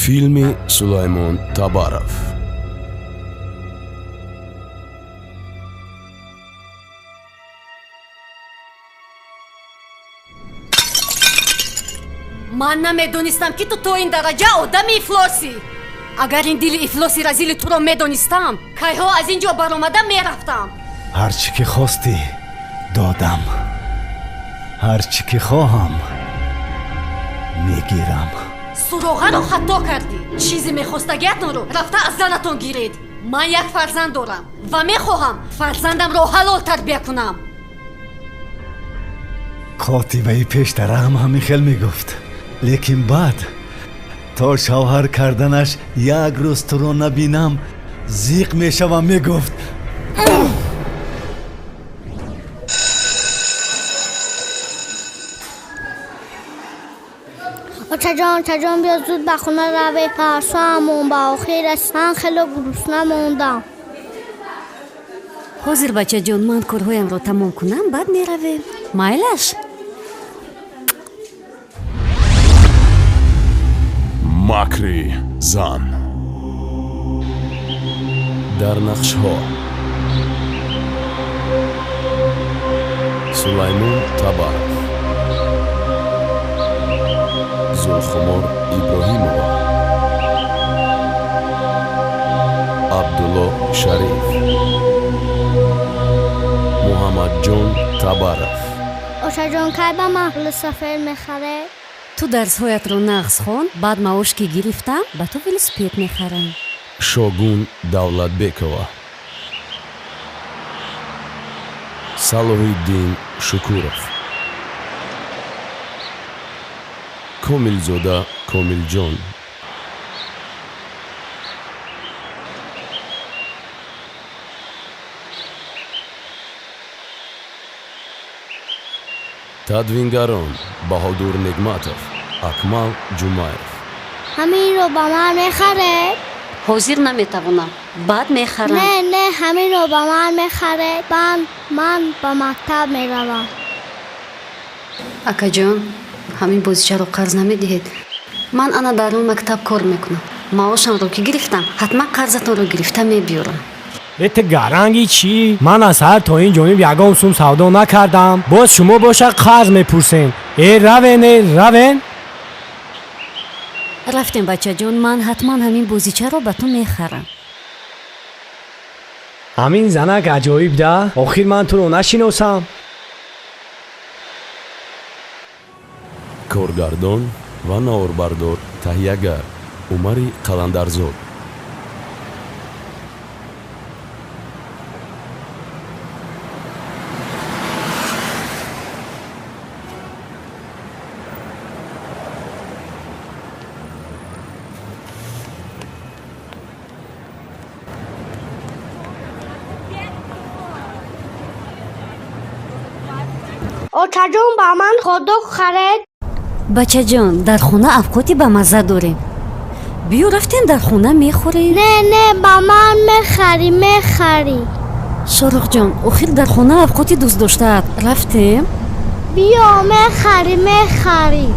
филми Сулаймон Табаров. من نمیدونستم که تو این درجه آدم افلاسی. اگر این دل افلاسی رزیل تو رو میدونستم که ها از اینجا برآمده میرفتم. هرچی که خواستی دادم، هرچی که خواهم میگیرم. سراغه رو خطا کردی. چیزی میخواستگیتون رو رفته از زنتون گیرید. من یک فرزند دارم و میخواهم فرزندم رو حلال تربیه کنم. کاتبه پیشتر هم همین خیل میگفت، لیکن بعد تا شوهر کردنش یک روز تو رو نبینم زیق میشوم. میگفت چجان بیا زود به خونه روی پرسو همون با آخیر من خیلی گرسنه موندم. حاضر بچه جون، من کارهایم رو تمام کنم بعد میرویم. مایلش макри зан дар нақшҳо сулаймон табаров зулхумор иброҳимова абдулло шариф муҳаммадҷон табаров. چجان که به محل سفر میخره؟ تو درس‌هایت رو نقص خون، بعد معاش که گرفتم با تو велосипед میخرم. шогун давлатбекова салоҳиддин шукуров комилзода комилҷон тадвингарон баҳодур нигматов акмал ҷумаев. همین رو با من میخره؟ حاضر نمیتوانم بعد میخرم. نه همین رو با من میخره. من با مکتب میروم. اکا جان، همین بازیچه رو قرض نمیدهید؟ من انا در اون مکتب کار میکنم. معاشم رو که گرفتم حتما قرضتون رو گرفته میبیارم. ات گرنگی چی؟ من از هر تا این جانب یگان سوم سودا نکردم. باز شما باشه قرض میپرسین. روین رفتیم بچه جان، من حتما همین بازیچه رو به تو میخرم. همین زنک عجایب ده. آخر من تو رو نشناسم. коргардон ва наорбардор таҳиягар умари қаландарзод. چجان با من خودک خرید؟ بچه جان، در خونه افقاتی با مزه داریم. بیو رفتیم در خونه میخوریم. نه با من میخری. شارق جان، آخر در خونه افقاتی دوست داشته رفتیم. بیا میخری.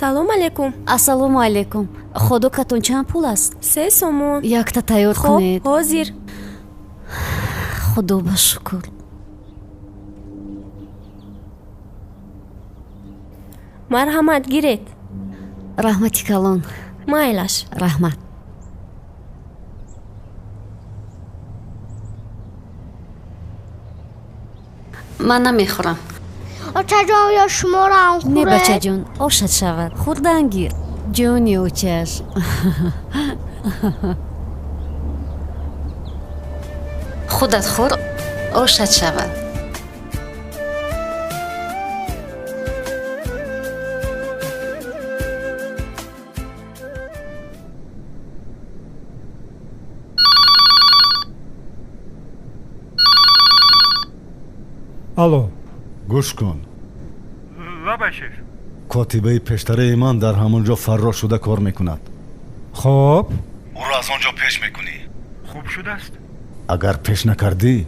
салом алейкум. ассалому алейкум. ходокатон чанд пул аст? 3 сомон. якта тайёр кунед. ҳозир. худо ба шукр. марҳамат гиред. раҳмати калон. майлаш. раҳмат. ман намехӯрам. چجان یا شما رو خوره؟ نه بچه جان، آشت شود. خوردن گیر جانی اوچش. خودت خور آشت شود. алло. گوش کن. ва шеф. کاتبه پشتره من در همونجا فرار شده کار میکند. خب او را از آنجا پیش میکنی. خوب شده است. اگر پیش نکردی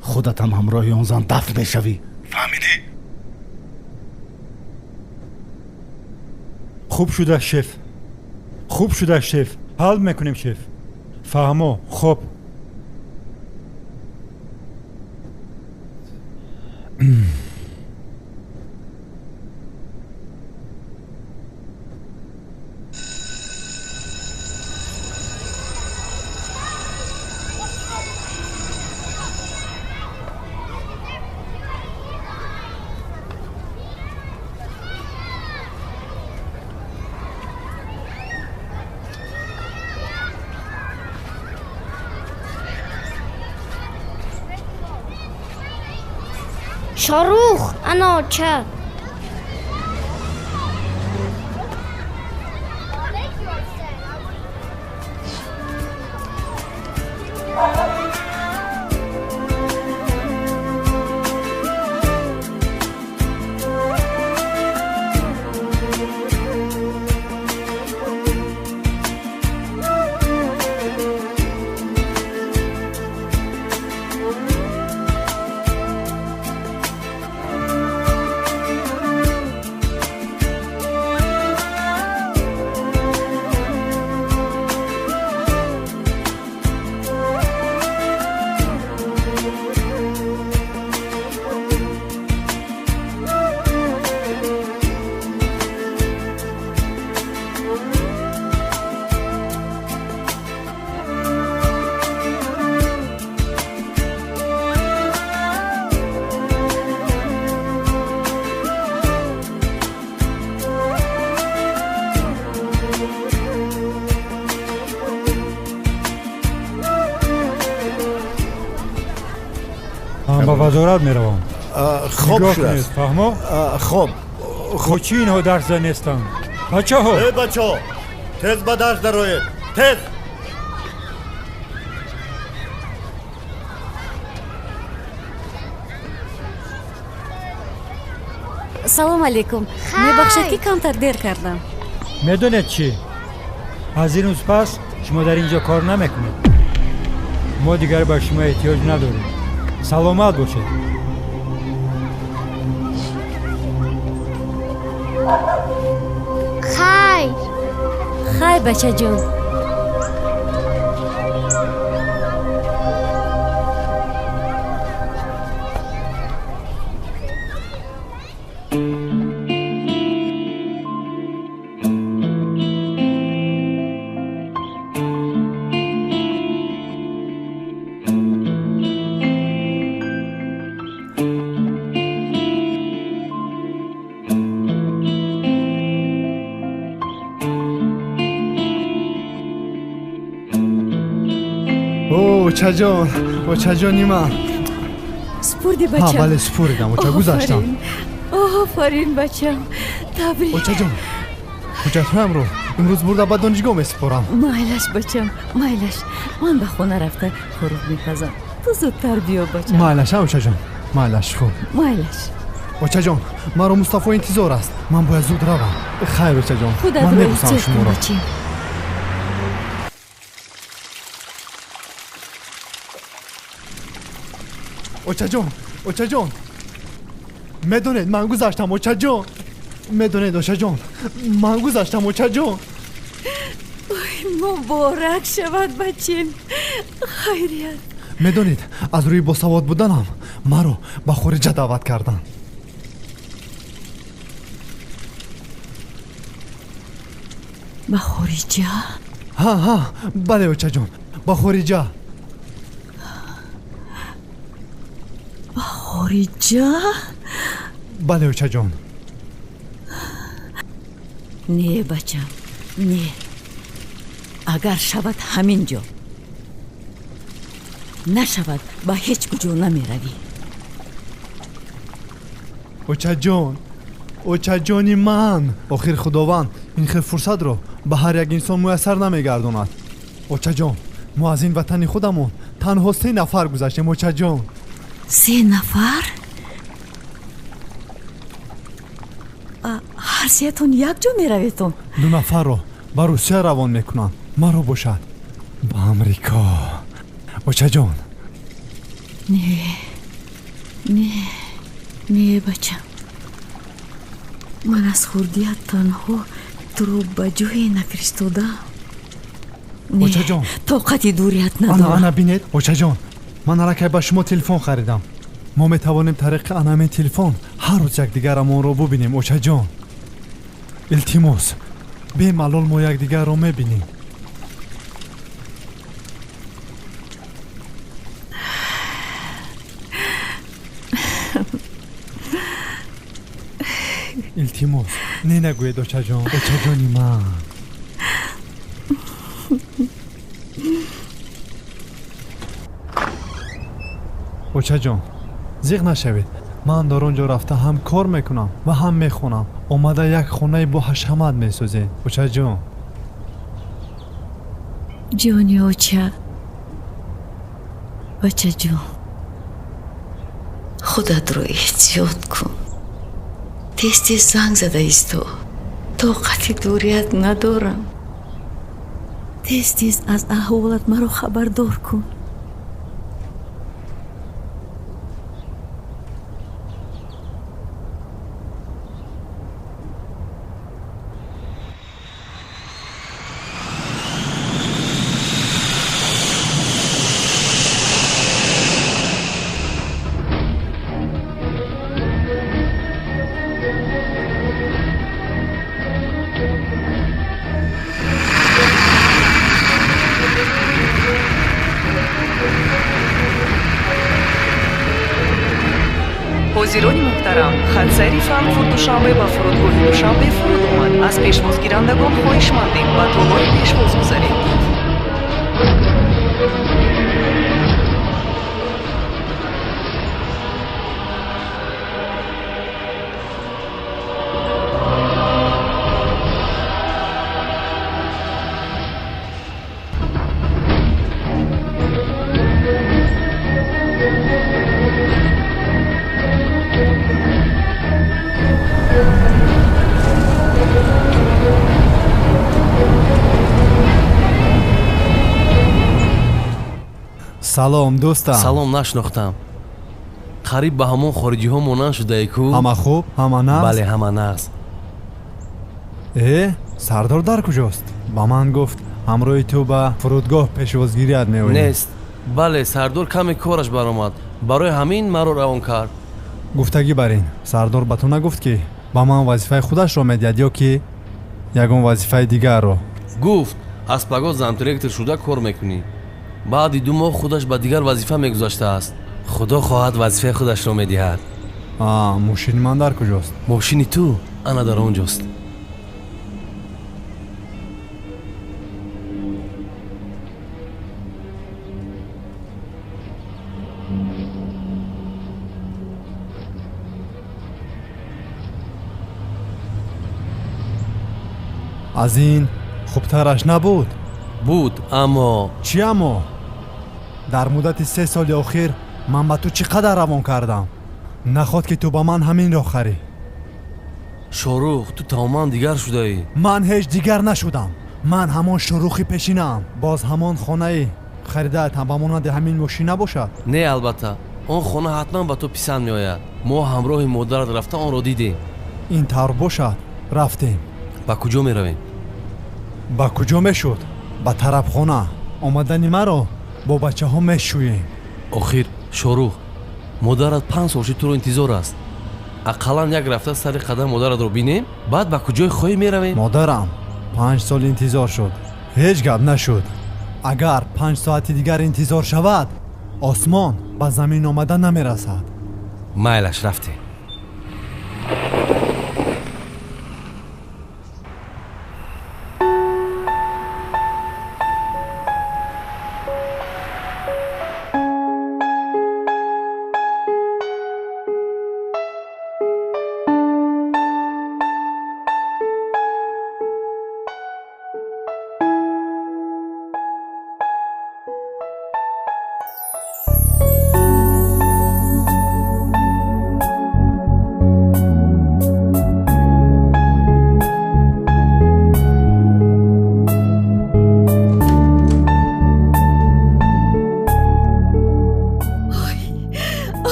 خودت هم همراه آن زن دفن میشوی. فهمیدی؟ خوب شده شف. خوب شده شف. حل میکنیم شف. فهمو. خب. شاروخ انا چه با وزارت میروم. خوب شده است. فهمو؟ خوب. خوچی اینها درس دانستم. بچه ها. ای بچه ها تیز به درس دروید. تیز. салом алейкум. мебахшед ки камтар дер кардам. میدونید چی؟ از این روز پس شما در اینجا کار نمیکنید. ما دیگر به شما احتیاج نداریم. سلامت باشید. خیر خیر بچه جون. اوچه جان اوچه جانی من سپردی ها بچه. بله سپردم اوچه گذاشتم. آفرین بچه. تبریک. اوچه جان حجتم رو امروز برده به دانشگاه میسپارم. مایلش بچم مایلش. من به خونه رفته خروج میپزم. تو زودتر بیا بچم. مایلش اوچه جان مایلش خوب. مایلش. اوچه جان مرا مصطفی انتظار است. من باید زود روم. خیر اوچه جان خودت من رو میبوسم چک شما کن را. بچم. اوچه جان اوچه جان میدونید من گذاشتم اوچه جان. میدونید اوچه جان من گذاشتم اوچه جان. مبارک شود بچم. خیریت. میدونید از روی باسواد بودنم مرا به خارجه دعوت کردن. به خارجه؟ ها بله اوچه جان به خارجه. خارجه؟ بله اوچه جان. نه بچم نه. اگر شود همین جا نشود به هیچ کجا نمی روی. اوچه جان اوچه جانی من آخر خداوند این خیر فرصت رو به هر یک انسان میسر نمیگرداند. اوچه جان ما از این وطن خودمون تنها 3 نفر گذاشتیم اوچه جان. 3 نفر؟ расиятон якҷо мераведтон? ду нафарро ба русия равон мекунанд. маро бошад ба амрико. очаҷон, не бачам, ман аз хурдият танҳо туро ба ҷое нафиристодам. очаҷон, тоқати дурият ана надорам. бинед. очаҷон, ман аллакай ба шумо телефон харидам. мо метавонем тариқи анамин телефон ҳар рӯз якдигарамонро бубинем. очаҷон, илтимос, бемалол мо якдигарро мебинем. илтимос, не нагӯед очаҷон. очаҷони ман. очаҷон, зиқ нашавед. ман дар он ҷо рафта ҳам кор мекунам ва ҳам мехонам. омада як хонаи бо ҳашамат месозем. очаҷон, ҷони оча, бачаҷон, худатро эҳтиёт кун. тез занг зада исто. тоқати дурият надорам. тез аз аҳволат маро хабардор кун. ҳозирони муҳтарам, хатсайри Франкфурт душанбе ба фурудгоҳи душанбе фуруд омад. аз пешвозгирандагон хоҳишмандем ба толои пешвоз гузаред. салом дӯстам. салом, нашнохтам. қариб ба ҳамон хориҷиҳо монанд шудаи ку? ҳама хуб, ҳама нағз? бале, ҳама нағз. сардор дар куҷост? ба ман гуфт ҳамроҳи ту ба фурудгоҳ пешвозгирият меояд. нест. бале, сардор каме кораш баромад. барои ҳамин маро равон кард. гуфтагӣ бар ин, сардор ба ту нагуфт ки ба ман вазифаи худашро медиҳад ё ки ягон вазифаи дигарро? гуфт аз пагот замдиректор шуда кор мекунӣ. баъди 2 моҳ худаш ба дигар вазифа мегузаштааст. худо хоҳад вазифаи худашро медиҳад. мошини ман дар куҷост? мошини ту ана дар он ҷост. аз ин хубтараш набуд? буд, аммо чӣ аммо? дар муддати 3 соли охир ман ба ту чӣ қадар равон кардам? нахот ки ту ба ман ҳаминро харӣ. шорух, ту тамоман дигар шудаӣ. ман ҳеҷ дигар нашудам. ман ҳамон шурухи пешинаам. боз ҳамон хонаи харидаатам ба монанди ҳамин мошина бошад? не, албатта. он хона ҳатман ба ту писанд меояд. мо ҳамроҳи модарат рафта онро дидем. ин тавр бошад. рафтем. ба куҷо меравем? ба куҷо мешуд? ба тарабхона. омадани маро бо бачаҳо мешӯем. охир шорух, модарат 5 солши туро интизор аст. ақаллан як рафта сари қадам модаратро бинем, баъд ба куҷои хоҳӣ меравем? модарам 5 сол интизор шуд. ҳеҷ гап нашуд. агар 5 соати дигар интизор шавад, осмон ба замин омада намерасад. майлаш, рафтем.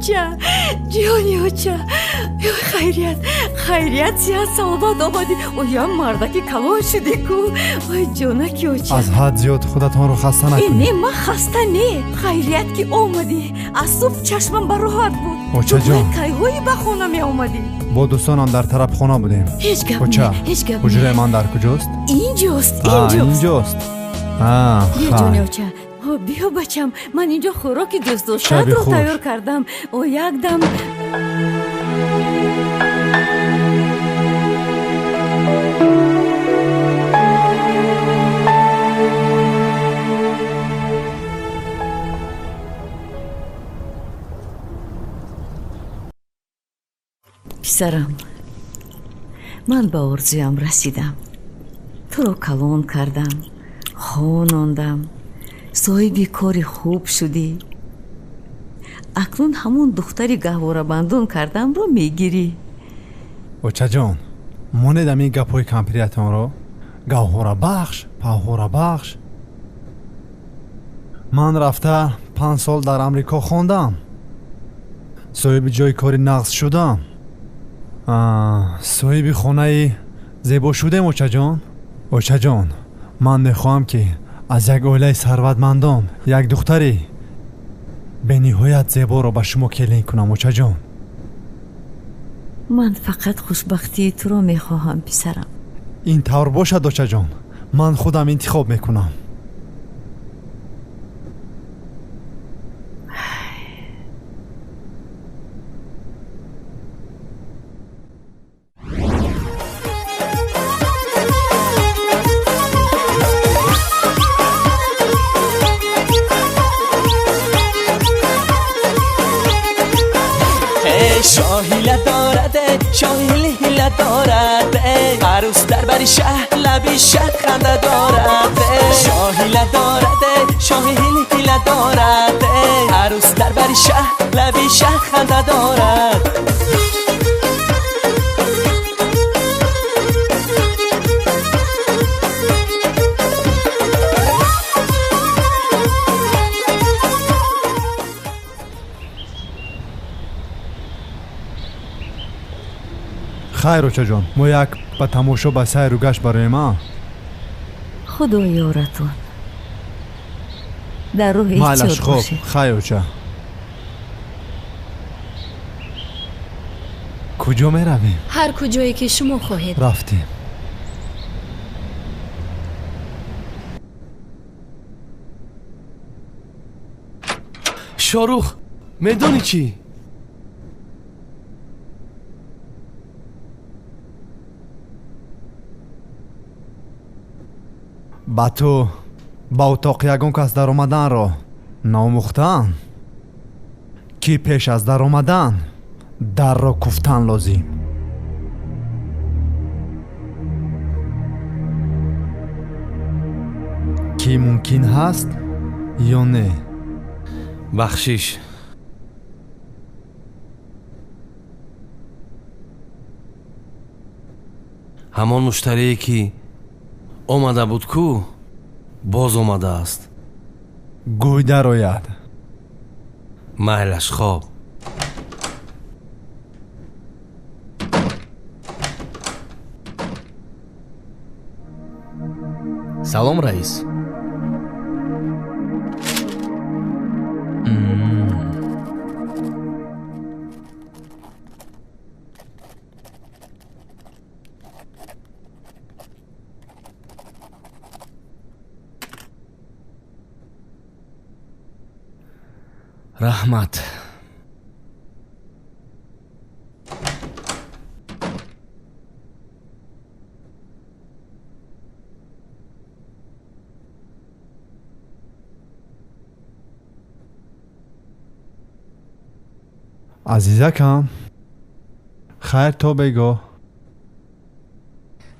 اوچا جانی اوچا خیریت سیاد سلامت آمدی اویا مردکی کلان شدی کو اوی جانکی اوچا از حد زیاد خودتان رو خسته نکنید. نه من خسته نه خیریت که آمدی از صبح چشمم بر راحت بود. اوچا جان کایهایی به خونه می آمدی؟ با دوستانم در طرف خانه بودیم. هیچ گپ اوچا نه هیچ گپ حجره من در کجاست؟ اینجاست اینجاست. بیا جانی اوچا بیا بچم من اینجا خوراکی دوست داشتد رو تیار کردم او یک دم پسرم من به آرزویم رسیدم تو رو کلان کردم خواندم صاحبی کاری خوب شدی اکنون همون دختری گهواره بندون کردم رو میگیری اوچا جان مانیدم این گپای کمپیریتان رو گهواره بخش پهواره بخش من رفته 5 سال در امریکا خوندم صاحب جای کاری نقص شدم صاحب خانه زیبا شدم اوچا جان من نخواهم که از یک اوله ثروتمندان یک دختری به نهایت زیبا را به شما کلین کنم اوچا جان من فقط خوشبختی تو رو میخواهم پسرم این طور باشد اوچا جان من خودم انتخاب میکنم شاهیل هیله دارد عروس در بری شهر لبی شهر خنده دارد شاهیله دارد شاهیل هیله دارد عروس در بری شهر لبی شهر خنده دارد خیر اوچا جان ما یک به تماشا به سیر و گشت برای ما خدا یارتون در روح مالش ایچور خوب باشید خیر اوچا کجا می رویم؟ هر کجایی که شما خواهید رفتیم شاروخ میدونی چی؟ با تو با اتاق یگان کس در آمدن را ناموختن کی پیش از در آمدن در را کفتن لازم کی ممکن هست یا نه بخشش همان مشتری که آمده بود کو باز آمده است گوی در آید محلش خواب سلام رئیس رحمت عزیزکم خیر تو بگو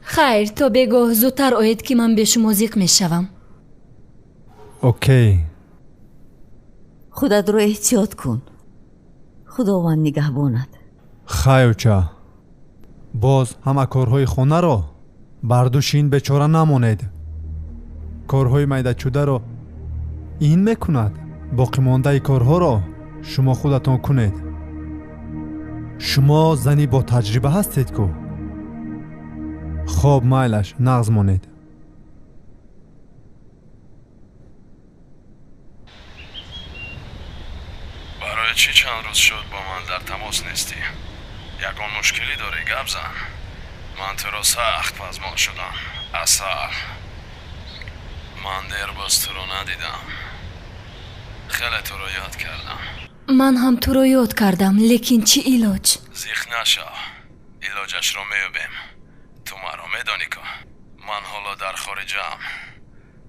خیر تو بگو زودتر آید که من به شما زیق می شوم اوکی خودت رو احتیاط کن خداوند نگهبانت خیوچا باز همه کارهای خونه رو بردوشین بیچاره نمانید کارهای میده چوده رو این میکند باقی مانده کارها رو شما خودتان کنید شما زنی با تجربه هستید کو؟ خب مایلش نغز مانید. برای چی چند روز شد با من در تماس نیستی؟ یکان مشکلی داری گپ زن؟ من تو را سخت پزمان شدم. اصل من دیر باز تو رو ندیدم. خیلی تو رو یاد کردم. من هم تو رو یاد کردم، لیکن چی علاج؟ زیخ نشو، علاجش رو میوبیم. تو مرا میدانی که من حالا در خارجم.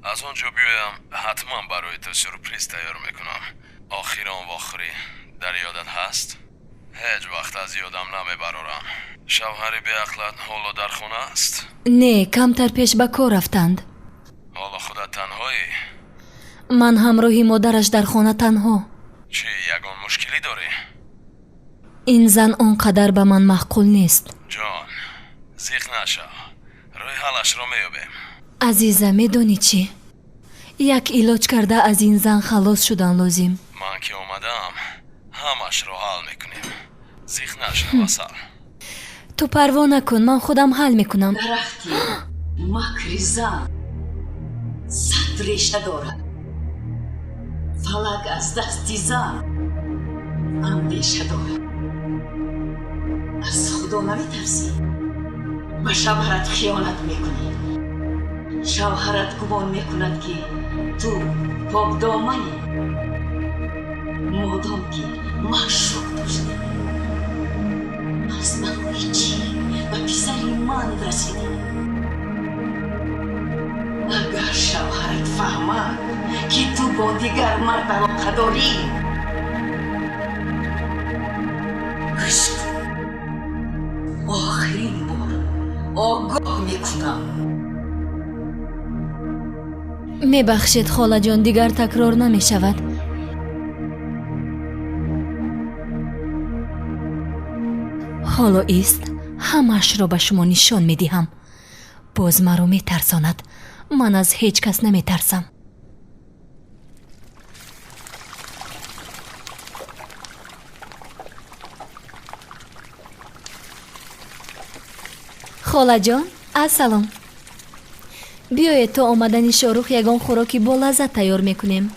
از اونجا بیایم حتما برای تو سورپریز تیار میکنم. آخیران و آخری در یادت هست؟ هیچ وقت از یادم نمیبرارم. شوهری به عقلت حالا در خونه است؟ نه، کمتر پیش به کار رفتند. حالا خودت تنهایی؟ من همراهی مادرش در خانه تنها. چی یگان مشکلی داری؟ این زن اونقدر به من معقول نیست. جان زیخ نشو، روی حالش رو میوبیم. عزیزم میدونی چی؟ یک علاج کرده از این زن خلاص شدن لازم. من که اومدم همش رو حل میکنیم. زیخ نشو وصل. تو پروا نکن، من خودم حل میکنم. درختی مکری زن 100 ریشه دارد. فلک از دستی زن اندیشه دارد. از خدا نمیترسی؟ به شوهرت خیانت میکنی. شوهرت گمان میکند که تو پاک دامنی، مادام که معشوق داشتی. از من هیچی به پسری من رسیدی. اگر شوهرت فهمد که تو با دیگر مرد علاقه داری، گوش کن، آخرین بار آگاه میکنم. میبخشید خاله جان، دیگر تکرار نمیشود. حالا ایست، همش را به شما نشان میدهم. باز مرا میترساند. من از هیچ کس نمیترسم. خاله جان السلام. بیایید تا آمدن شاروخ یگان خوراکی با لذت تیار میکنیم.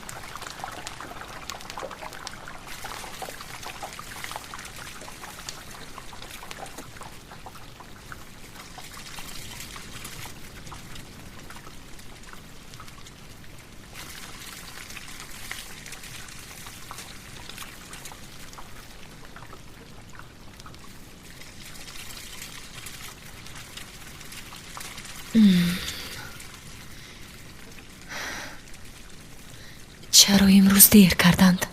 چرا امروز دیر کردند؟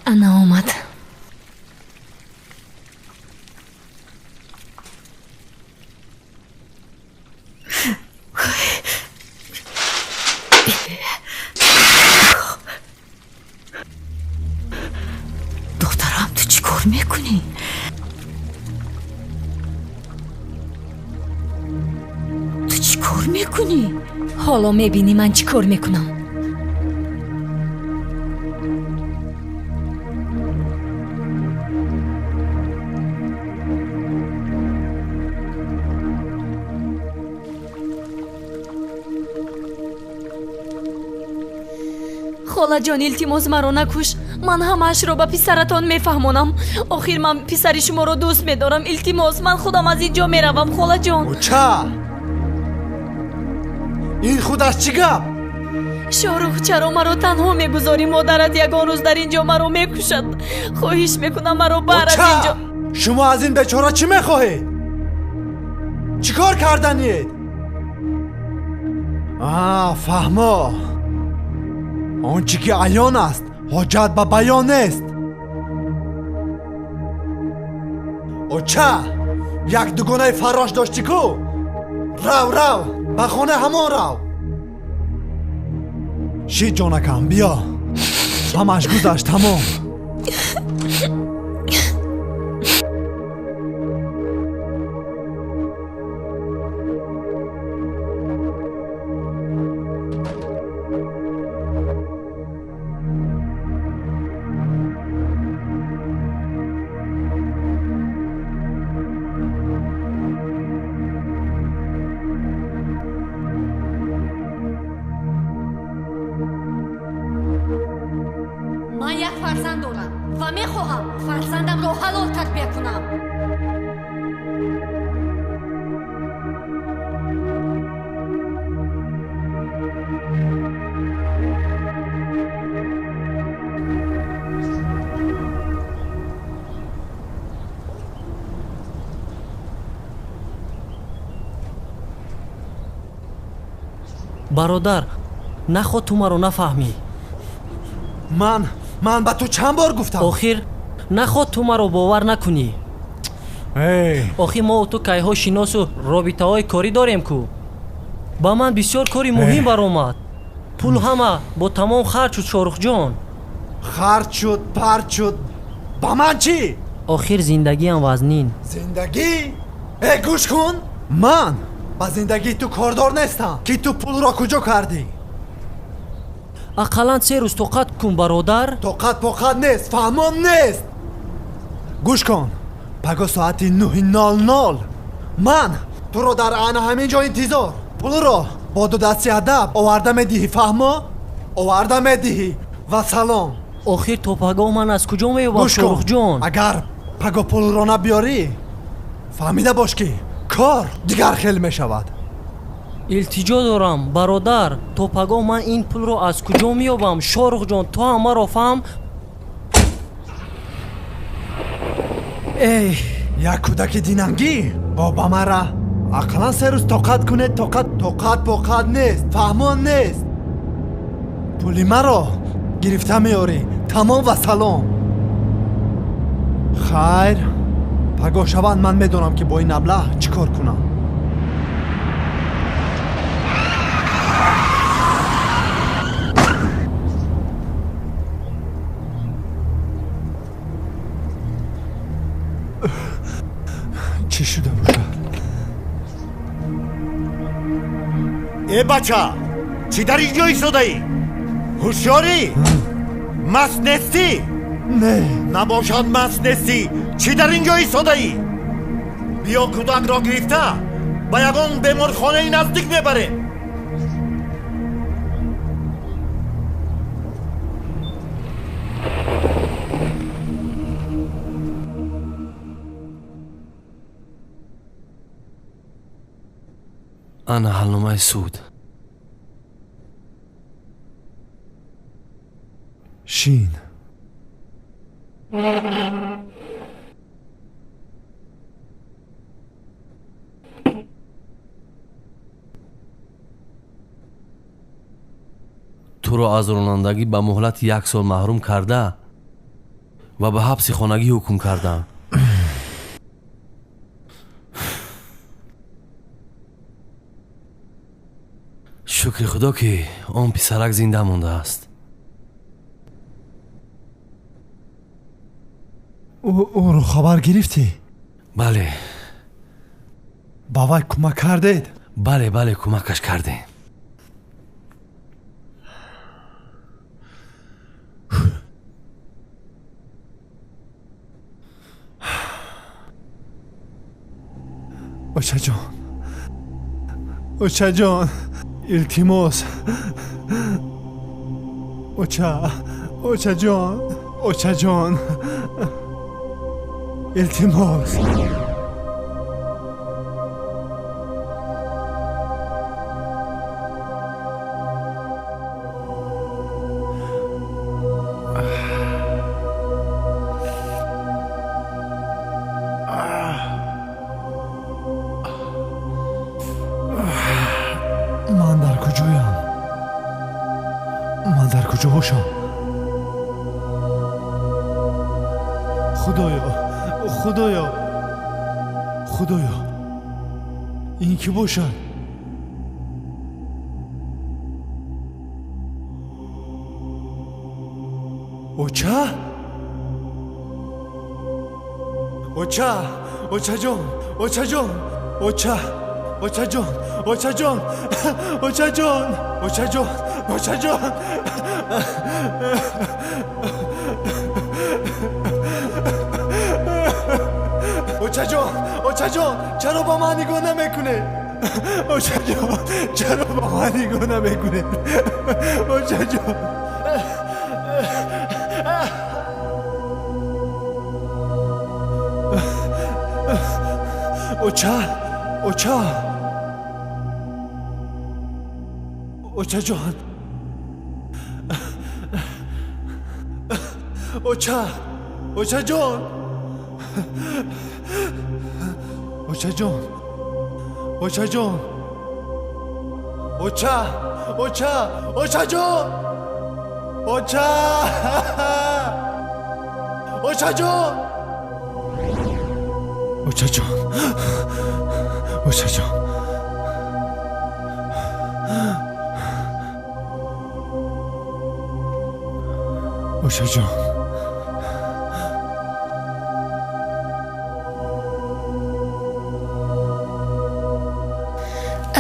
انا آمد. دخترم تو چی کار میکنی؟ کار میکنی؟ حالا میبینی من چی کار میکنم. خاله جان التماس مرا نکش. من همش رو به پسرتان میفهمونم. آخر من پسر شما رو دوست میدارم. التماس من خودم از اینجا میروم خاله جان. چه؟ این خودش چی گپ؟ شاروخ چرا مرا تنها میگذاری؟ مادرت یگان روز در اینجا مرا میکشد. خواهش میکنم مرا بر از اینجا. شما از این بیچاره چی میخواهید؟ چیکار کردنید؟ فهما. آنچه که عیان است حاجت به بیان نیست. او چه؟ یک دوگانه فراش داشتی کو؟ رو به خانه همون رو. شید جانکم بیا، همش گذشت تمام. мехоҳам фарзандамро ҳалол тарбия кунам. бародар, наход ту маро нафаҳмӣ. ман ба ту чанд бор гуфтам? охир наход ту маро бовар накунӣ. охир мо ту кайҳо шиносу робитаҳои корӣ дорем ку. ба ман бисёр кори муҳим баромад. пул ҳама бо тамом харҷ шуд шорухҷон. харҷ шуд, парч шуд. ба ман чӣ? охир зиндагиам вазнин. зиндагӣ? гӯш кун. ман ба зиндагии ту кордор нестам ки ту пулро куҷо кардӣ. ақаллан 3 рӯз тоқат кун бародар. тоқат поқат нест, фаҳмон нест. гӯш кун, паго соати 9:00 ман туро дар ана ҳамин ҷо интизор. пулро бо ду дасти адаб оварда медиҳӣ, фаҳмо? оварда медиҳӣ ва салом. охир то пагоҳ ман аз куҷо меёбам шорухҷон? агар паго пулро набиёрӣ, фаҳмида бош ки кор дигар хел мешавад. илтиҷо дорам бародар, то пагоҳ ман ин пулро аз куҷо меёбам? шорухҷон, то ҳам маро фаҳм. як кӯдаки динангӣ боба мара ақаллан 3 рӯз тоқат кунед. тоқат поқат нест, фаҳмон нест. пули маро гирифта меёрӣ, тамом ва салом. хайр, пагоҳ шаванд ман медонам ки бо ин маблағ чӣ кор кунам. چی شده باشد؟ ای بچه چی در اینجا ایستاده ای؟ هوشیاری؟ مست نیستی؟ نه نباشد مست نیستی. چی در اینجا ایستاده ای؟ بیا کودک را گرفته به یگان بیمارخانه نزدیک میبره. أنا حلنامه سود. شین تو را از رانندگی به مهلت 1 سال محروم کرده و به حبس خانگی حکم کردم. شکر خدا که آن پسرک زنده مانده است. او رو خبر گرفتی؟ بله. با وی کمک کردید؟ بله کمکش کردیم. اوچه جان التماس. اوچه جان التماس. من در کجا باشم؟ خدایا این کی باشد؟ اوچه جان چرا با من نگاه نمیکنه؟ اوچه جان چرا با من نگاه نمیکنه؟ اوچه جان اوچا اوچا اوچا جان اوچا اوچا جان اوچا جان اوچا جان اوچا اوچا اوچا جان اوچا اوچا جان اوچا جان اوچا جان اوچا جان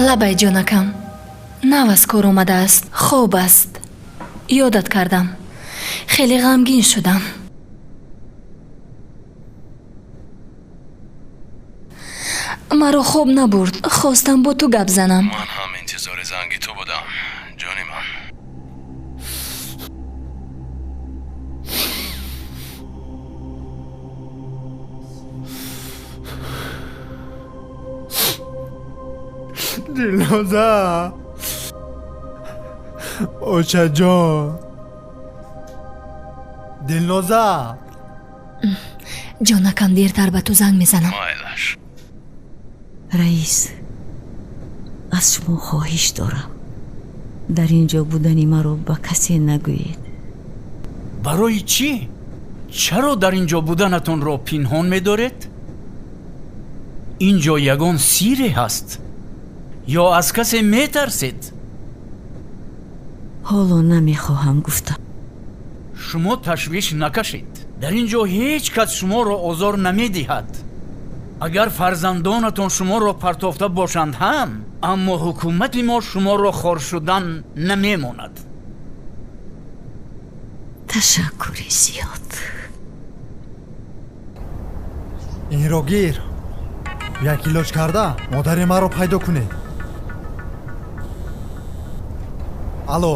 лабай ҷонакам наваз кор омадааст хоб аст ёдат кардам хеле ғамгин шудам маро хоб набурд хостам бо ту гап занам ман ҳам интизори занги ту будам ҷони ман دلنازا اوچا جان دلنازا ҷонакам дертар ба ту занг мезанам майлаш раис аз шумо хоҳиш дорам дар ин ҷо будани маро ба касе нагӯед барои чӣ чаро дар ин ҷо буданатонро пинҳон медоред ин ҷо ягон сире ҳаст ё аз касе метарсед ҳоло намехоҳам гуфтам шумо ташвиш накашед дар ин ҷо ҳеҷ кас шуморо озор намедиҳад агар фарзандонатон шуморо партофта бошанд ҳам аммо ҳукумати мо шуморо хор шудан намемонад ташаккури зиёд инро гир як илоҷ карда модари маро пайдо кунед алло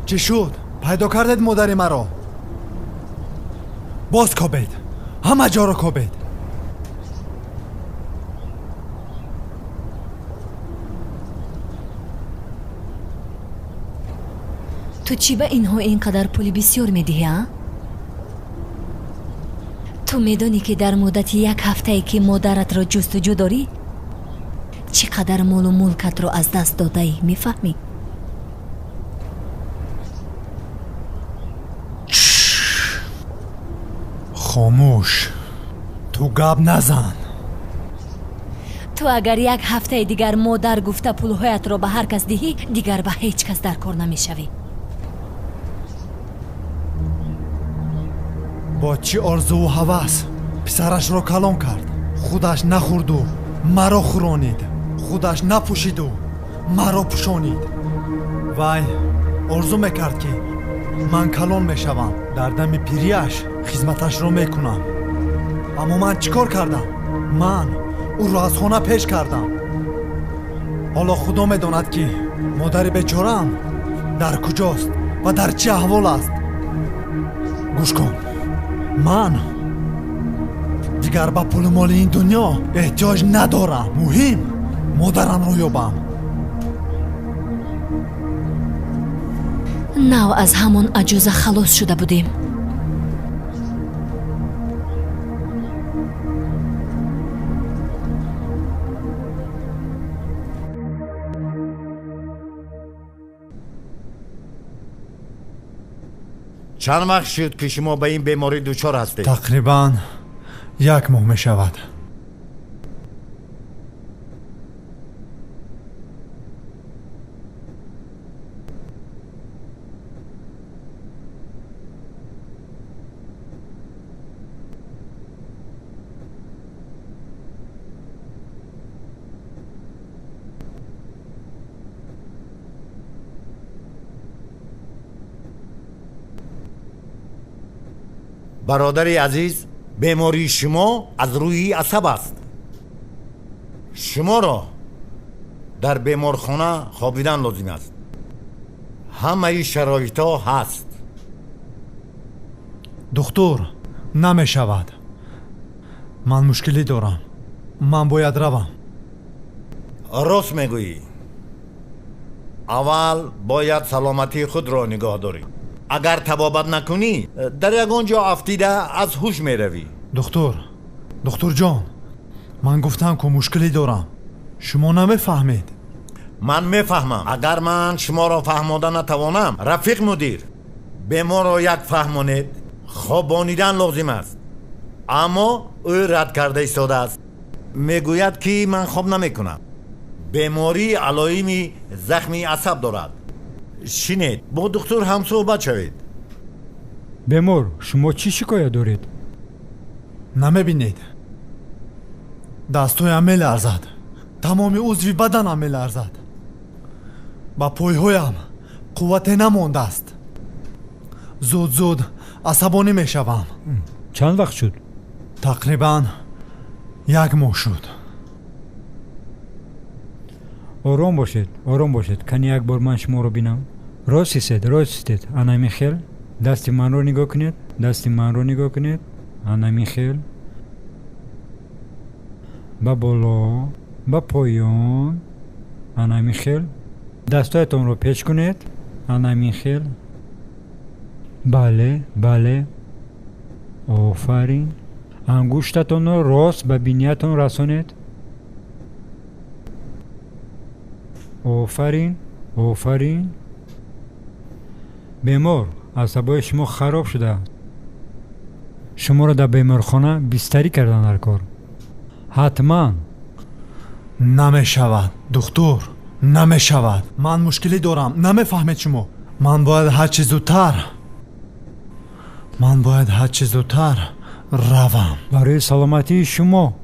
чӣ шуд пайдо кардед модари маро боз кобед ҳама ҷоро кобед ту чӣ ба инҳо ин қадар пули бисёр медиҳӣ а ту медонӣ ки дар муддати як ҳафтае ки модаратро ҷустуҷӯ дорӣ чӣ қадар молу мулкатро аз даст додаӣ мефаҳмӣ хомӯш ту гап назан ту агар як ҳафтаи дигар модар гуфта пулҳоятро ба ҳар кас диҳӣ дигар ба ҳеҷ кас дар кор намешавӣ бо чӣ орзуву ҳавас писарашро калон кард худаш нахӯрду маро хӯронид худаш напӯшиду маро пӯшонид вай орзу мекард ки ман калон мешавам дар дами пирияш хизматашро мекунам аммо ман чӣ кор кардам ман ӯро аз хона пеш кардам ҳоло худо медонад ки модари бечораам дар куҷост ва дар чӣ аҳвол аст гӯш кун ман дигар ба пулу моли ин дунё эҳтиёҷ надорам муҳим модарамро ёбам нав аз ҳамон аҷӯза халос шуда будем чанд вақт шуд ки шумо ба ин беморӣ дучор ҳастед тақрибан як моҳ мешавад бародари азиз бемории шумо аз рӯи асаб аст шуморо дар беморхона хобидан лозим аст ҳамаи шароитҳо ҳаст духтур намешавад ман мушкилӣ дорам ман бояд равам. рост мегӯӣ. аввал бояд саломатии худро нигоҳ дорӣ. агар табобат накунӣ дар ягон ҷо афтида аз ҳуш меравӣ. духтурҷон, ман гуфтам ку мушкиле дорам. шумо намефаҳмед. ман мефаҳмам. агар ман шуморо фаҳмода натавонам, рафиқ мудир, беморро як фаҳмонед. хобонидан лозим аст. аммо ӯ рад карда истодааст. мегӯяд ки ман хоб намекунам. беморӣ алоими захми асаб дорад. шинед, бо духтур ҳамсӯҳбат шавед. бемор, шумо чӣ шикоят доред? намебинед? дастҳоям меларзад. тамоми узви баданам меларзад. ба пойҳоям қуввате намондааст. зуд асабонӣ мешавам. чанд вақт шуд? тақрибан 1 моҳ шуд. ором бошед. кани як бор ман шуморо бинам. рост истед. ана михел. дасти манро нигоҳ кунед. ана михел. ба боло, ба поён. ана михел. дастҳоятонро печ кунед. ана михел. бале. офарин. ангуштатонро рост ба биниятон расонед. офарин. бемор, асабои шумо хароб шудааст. шуморо дар беморхона бистарӣ кардан дар кор. ҳатман. намешавад духтур, намешавад. ман мушкиле дорам. намефаҳмед шумо. ман бояд ҳарчи зудтар равам. барои саломатии шумо.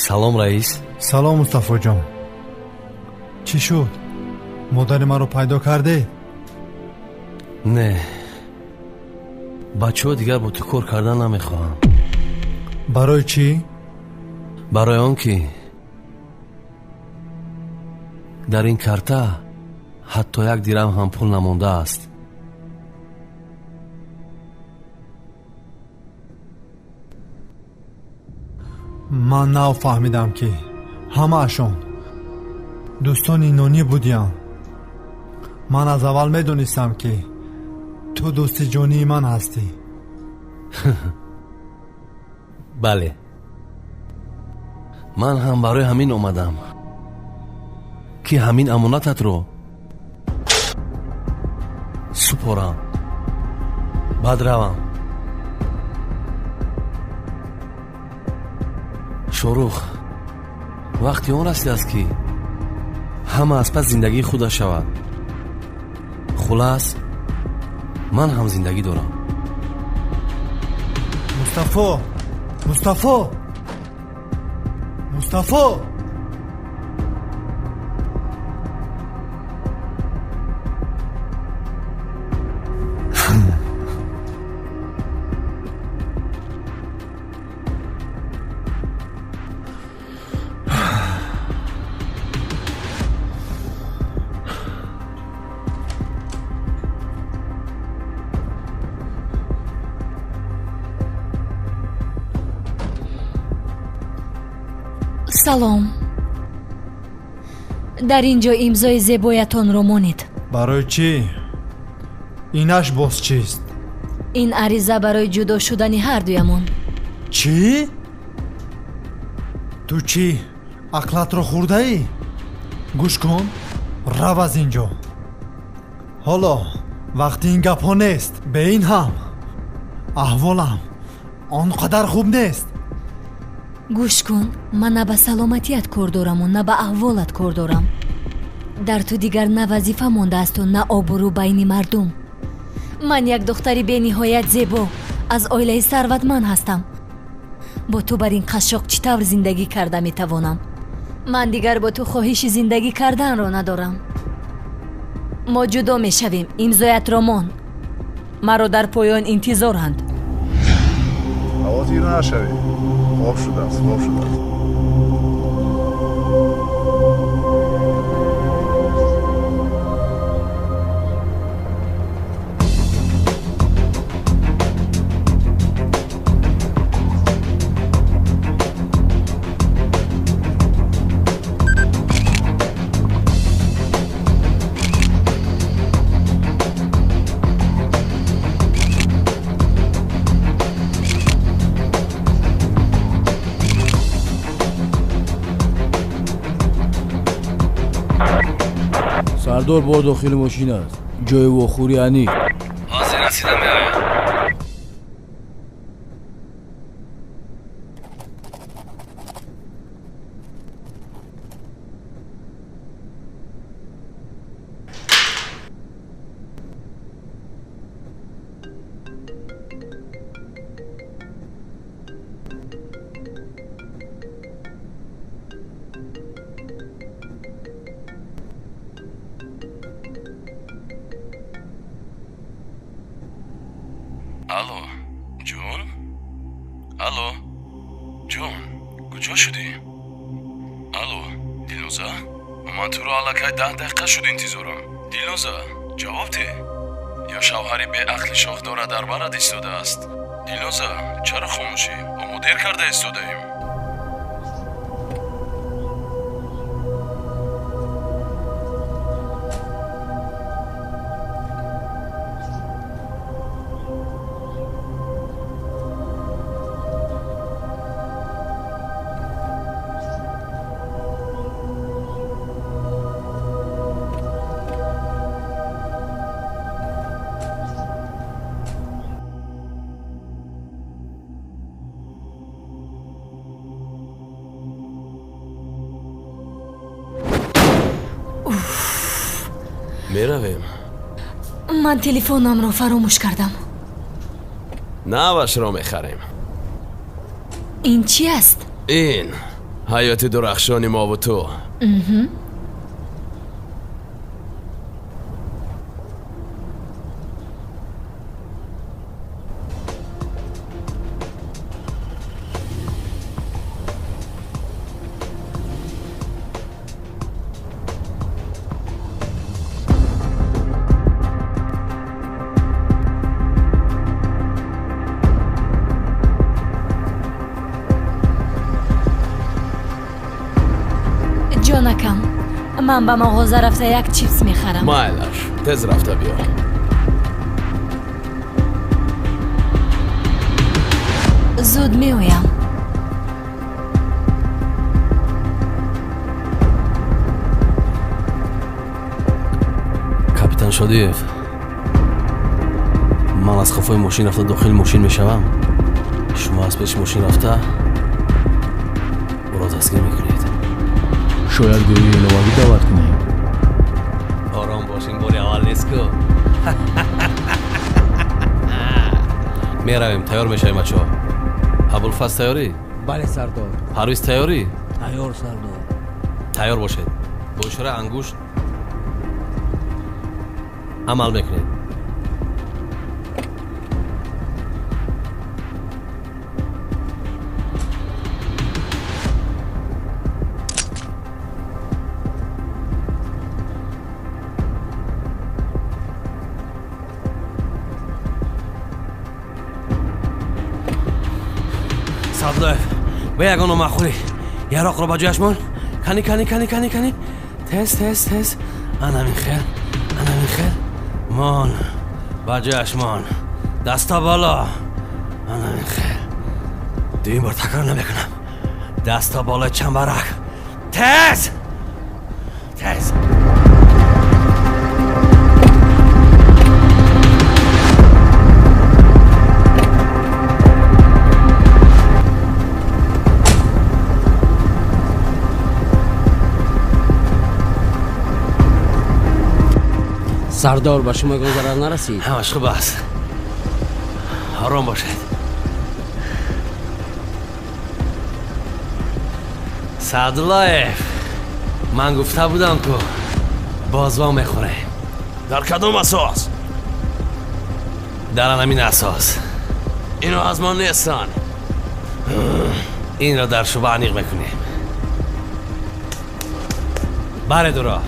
салом раис. салом мустафоҷон. чӣ шуд? модари маро пайдо кардед? не, бачаҳо дигар бо ту кор кардан намехоҳам. барои чӣ? барои он ки дар ин карта ҳатто 1 дирҳам ҳам пул намондааст. ман нафаҳмидам ки ҳамаашон дӯстони нонӣ будиям. ман аз аввал медонистам ки ту дӯсти ҷонии ман ҳастӣ. бале, ман ҳам барои ҳамин омадам ки ҳамин амонататро супорам, баъд равам. шорух, вақти он расидааст ки ҳама аз пас зиндагии худаш шавад. хулас, ман ҳам зиндагӣ дорам. мустафо! салом. дар ин ҷо имзои зебоятонро монед. барои чӣ? инаш боз чист? ин ариза барои ҷудо шудани ҳардуямон. чӣ? ту чӣ ақлатро хӯрдаӣ? гӯш кун, рав аз ин ҷо. ҳоло вақти ин гапҳо нест. бе ин ҳам аҳволам آنقدر خوب نیست. گوش کن، من نه به سلامتیت کار دارم و نه به احوالت کار دارم. در تو دیگر نه وظیفه مانده است و نه آبرو بین مردم. من یک دختری به نهایت زیبا از عائله ثروتمند هستم. با تو بر این قشاق چطور زندگی کرده میتوانم؟ من دیگر با تو خواهش زندگی کردن را ندارم. ما جدا میشویم. امضایت را مان. مرا در پایان انتظارند. حواسیر نشوی. خواب شده است. سردار با داخل ماشین است. جای واخوری انی. حاضر رسیدم میایم. الو جون؟ الو جون کجا شدی؟ الو دیلنوزا؟ من تو رو علکه 10 دقیقه شد انتظارم. دیلنوزا جواب ده. یا شوهری به عقل شاخدار در برات ایستاده است؟ دیلنوزا چرا خاموشی؟ با مدیر کرده ایستاده ایم. میرویم. من تلفنم را فراموش کردم. نوش را میخریم. این چی است؟ این حیات درخشانی ما و تو. جانکم، من به مغازه رفته یک چیپس میخرم. مایلش تز رفته بیا. زود میایم. کاپیتان شادیف، من از خفای ماشین رفته داخل ماشین میشوم. شما از پیش ماشین رفته برا دستگیر میکنید. شاید گروهی نواگی دعوت کنیم. آرام باشین، باری اول نیست که. میرویم. تیار میشویم بچه ها. ابوالفضل تیاری؟ بله سردار. پرویز تیاری؟ تیار سردار. تیار باشید. با اشاره انگشت عمل میکنید. صدای به یگانو مخوری یراق رو با جوش من کنی تز انا من خیر من با جوش من دستا بالا. انا من خیر دیم بار تکرار نمیکنم. دستا بالا چنبرک. تز سردار به شما ضرر نرسید؟ همش خوب است. آرام باشید. سعدالله، من گفته بودم که بازوا میخوره. در کدوم اساس؟ در همین اساس. اینو از ما نیستن. این را در شبه عمیق میکنیم. بله دورا.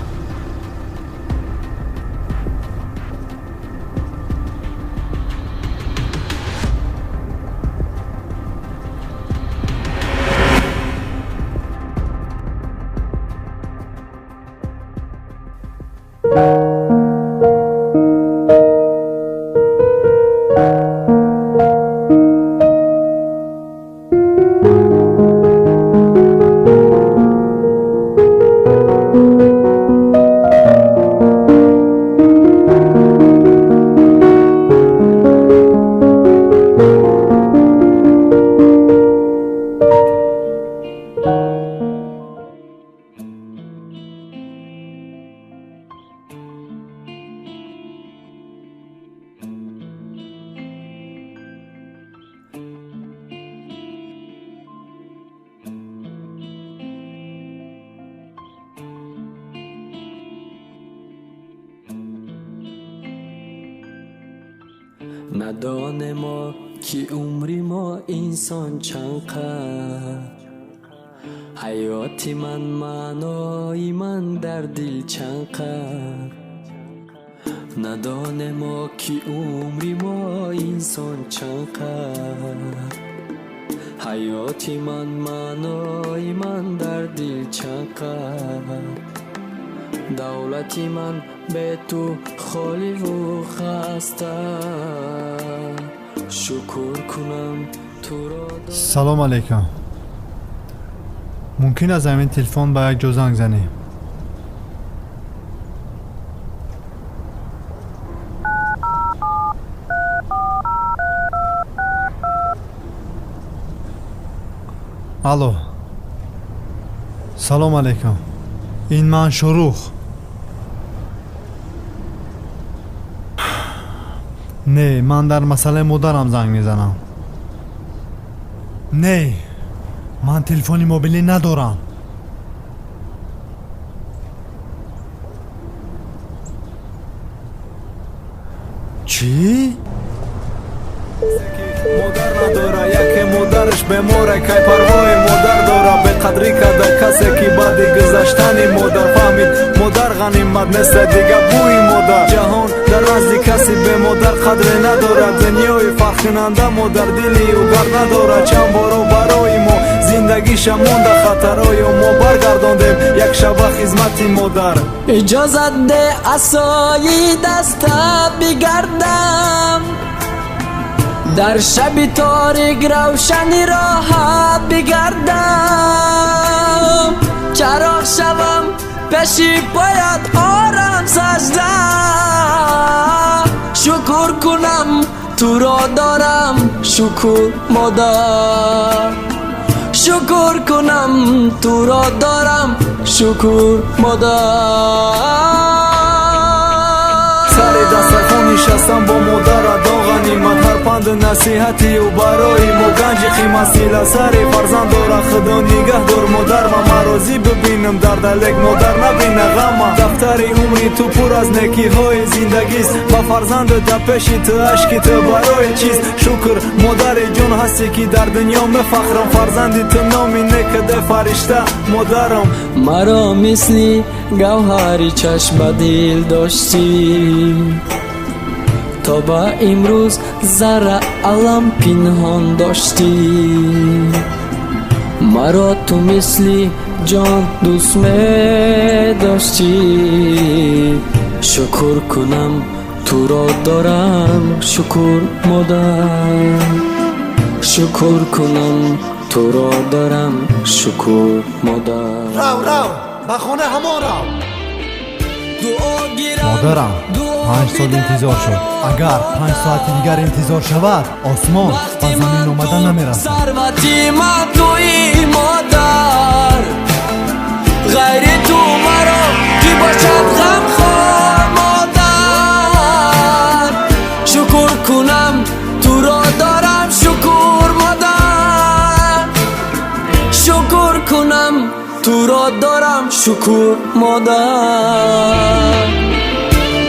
ندانه ما که عمری ما انسان چنقدر حیاتی من معنای من در دل چنقدر ندانه ما که عمری ما انسان چنقدر حیاتی من معنای من در دل چنقدر دولتی من به تو خالی و خسته شکر کنم تو را سلام علیکم. ممکن از همین تلفن با یک جو زنگ زنی؟ الو. سلام علیکم. این من شروخ. نه، من در مسئله مادرم زنگ میزنم. نه، من تلفنی موبیلی ندارم. چی؟ مادر نداره، یکی مادرش بموره که پروای مادر داره. به قدری که کسی که بعد گذشتن مادر فهمید مادر غنیمت نیست دیگه بوی مادر. جهان در نزد کسی به مادر قدری نداره. دنیای فرق کننده مادر دلی و گرد نداره. چند بارو برای ما زندگیش مونده خطرای ما برگرداندیم یک شب خدمت مادر. اجازت ده عصای دستا بگردم در شب تاریک روشنی راه بگردم چراغ شوم پیشی پایت آرام سجده شکر کنم تو را دارم شکر مادر شکر کنم تو را دارم شکر مادر سر دسترخوان نشستم با مادر داغنیمت هر پند نصیحتی و برای ما گنج قیمت سیله سر فرزند داره خدا نگه دار مادر و مرازی ببینم در دلک مادر نبینه غم دفتر عمری تو پر از نکی های زندگیست با فرزند در پیش تو عشقی تو برای چیست شکر مادر جون هستی که در دنیا مفخرم فرزندی تو نامی نکده فرشته مادرم مرا مثلی گوهری چشم دل داشتی تا با امروز ذره علم پنهان داشتی مرا تو مثلی جان دوست می داشتی شکر کنم تو را دارم شکر مادر شکر کنم تو را دارم شکر مادر رو به خونه همون رو مادرم 5 سال انتظار شد اگر 5 ساعت دیگر انتظار شود آسمان با زمین اومدن نمیرسد ثروتی من توی مادر غیر تو مرا کی باشد غم خواه مادر تو را دارم شکر مادر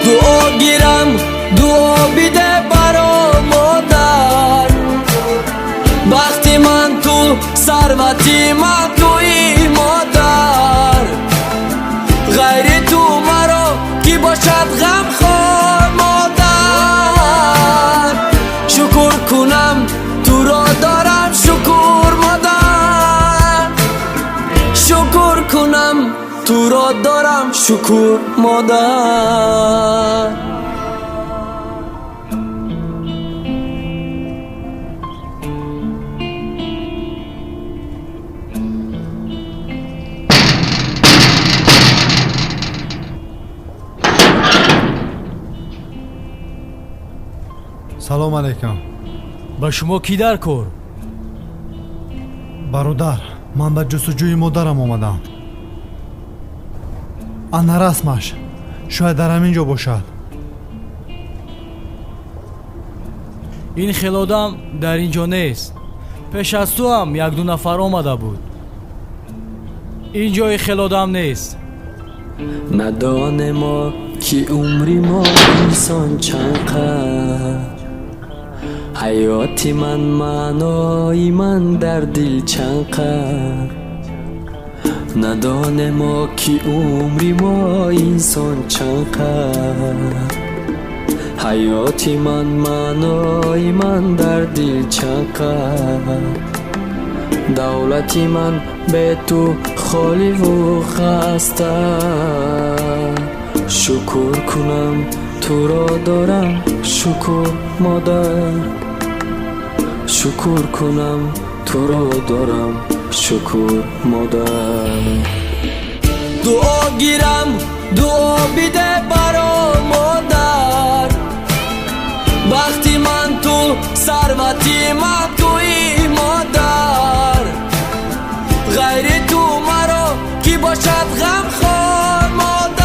دعا گیرم دعا بیده برا مادر وقتی من تو ثروتی من توی مادر غیر تو مرا کی باشد غم خواه مادر شکر کنم تو را دارم شکر مادر شکر کنم تو را دارم شکر مادر салом алейкум. ба шумо кӣ дар кор? бародар, ман ба ҷустуҷӯи модарам омадам. ана расмаш шояд дар ҳамин ҷо бошад. ин хелодам дар ин ҷо нест. пеш аз ту ҳам як-ду нафар омада буд. ин ҷои хелодам нест. ندانما که عمری ما انسان چند قدر حیاتی من معنای من در دل چند قدر ندانما که عمری ما انسان چند قدر حیاتی من معنای من در دل چند قدر دولتی من به تو خالی و خسته شکر کنم تو را دارم شکر مادر شکر کنم تو را دارم شکر مادر دعا گیرم دعا بیده برا مادر وقتی من تو ثروتی من توی مادر غیر تو مرا کی باشد غم خواه مادر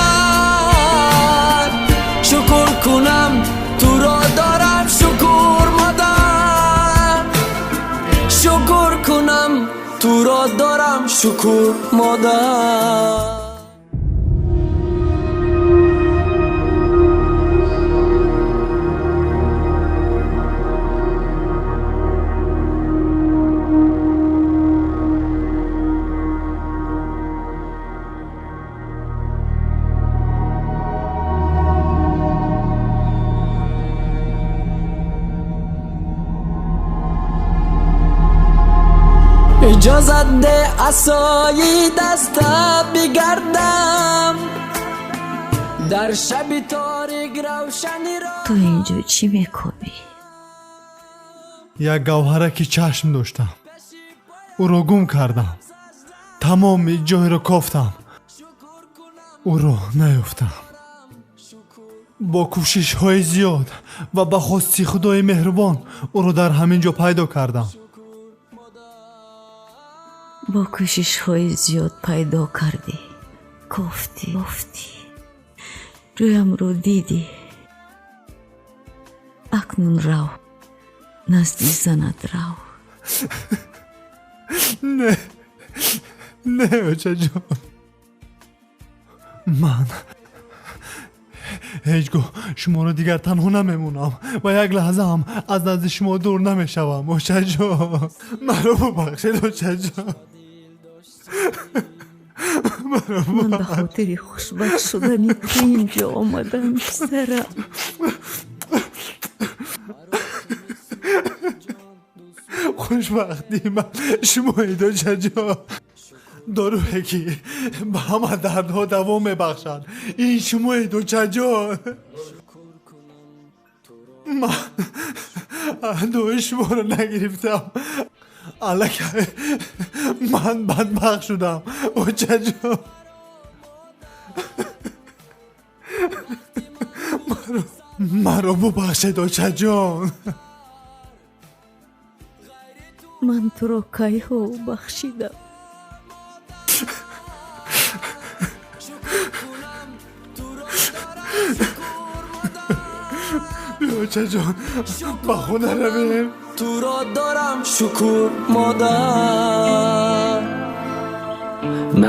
شکر کنم تو را دارم شکر مادر شکر کنم تو را دارم شکر مادر اجازت ده عصای دستت بگردم در شب تاریک روشنی را تو اینجا چی میکنی؟ як гавҳараки чашм доштам. ӯро гум кардам. тамоми ҷойро кофтам. ӯро наёфтам. бо кӯшишҳои зиёд ва ба хости худои меҳрубон ӯро дар ҳамин ҷо пайдо кардам. با کوشش های زیاد پیدا کردی گفتی رویم رو دیدی اکنون رو نزدی زند رو نه اوچه جان من هیچگاه شما رو دیگر تنها نمیمونم و یک لحظه هم از نزد شما دور نمیشوم اوچه جان من رو ببخشید اوچه جان من به خاطر خوشبخت شدنی تو اینجا آمدم سرم خوشبختی من شمایید اوچه جان داروه که به همه دردها دوا میبخشد این شمایید اوچه جان من دوی شما رو نگرفتم الکه من بدبخت شدم اوچه جان مرا ببخشید اوچه جان من تو رو کی ها بخشیدم اوچه جان با خونه رویم تو را دارم شکر مادر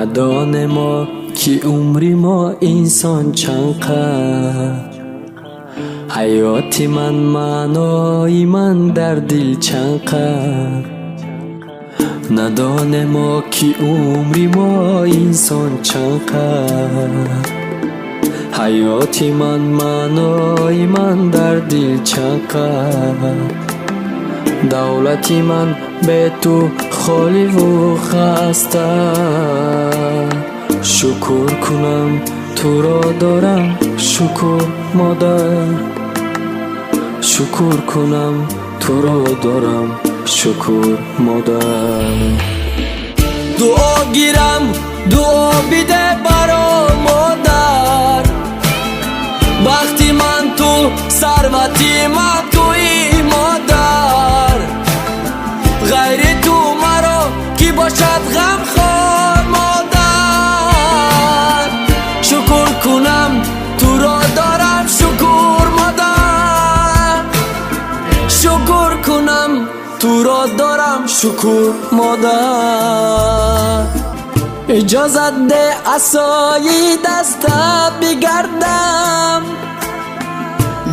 ندانه ما که عمری ما انسان چند حیاتی من معنای من در دل چند ندانه ما که عمری ما انسان چند حیاتی من معنای من در دل چند دولتی من به تو خالی و خسته شکر کنم تو را دارم شکر مادر شکر کنم تو را دارم شکر مادر دعا گیرم دعا بیده برا مادر وقتی من تو ثروتی من توی مادر غیر تو مرا کی باشد غم خوار مادر شکر کنم تو را دارم شکر مادر شکر کنم تو را دارم شکر مادر اجازت ده عصای دستت بگردم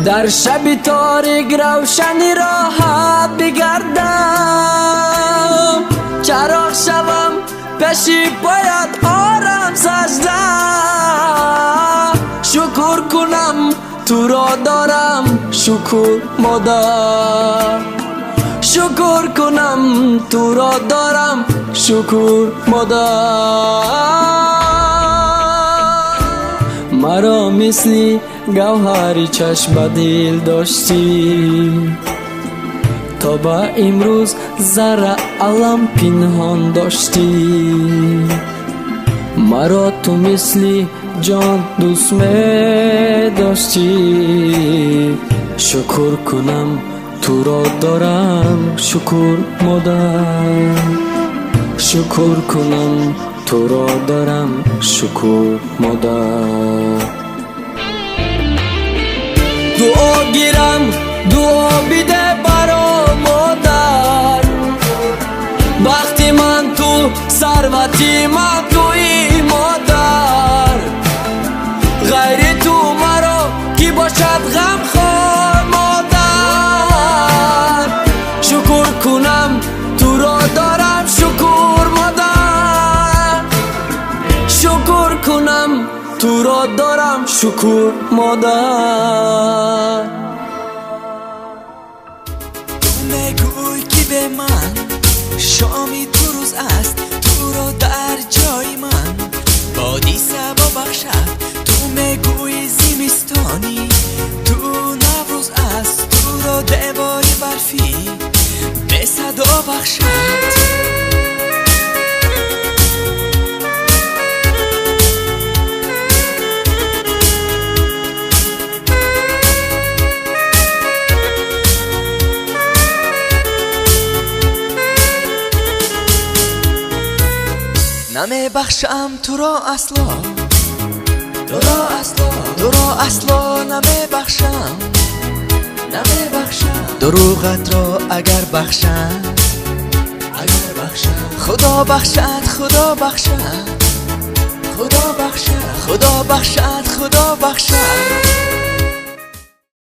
در شب تاریک روشنی راحت بگردم چراغ شوم پیشی پایت آرام سجده شکر کنم تو را دارم شکر مادر شکر کنم تو را دارم شکر مادر مرا مثلی گوهری چشم دل داشتی تا با امروز ذره علم پنهان داشتی مرا تو مثلی جان دوست می داشتی شکر کنم تو را دارم شکر مادر شکر کنم تو را دارم شکر مادر دعا گیرم دعا بیده برا مادر وقتی من تو ثروتی من توی مادر غیر تو مرا کی باشد غم خوار مادر شکر کنم تو را دارم شکر مادر شکر کنم تو را دارم شکر مادر تو میگوی که به من شامی تو روز است تو را در جای من بادی سبا بخشد تو میگوی زمستانی تو نوروز است تو را دیوار برفی به صدا بخشد نمی بخشم تو را اصلا تو را اصلا نمی بخشم دروغت را اگر بخشم خدا بخشد خدا بخشد خدا بخشد خدا بخشد خدا بخشد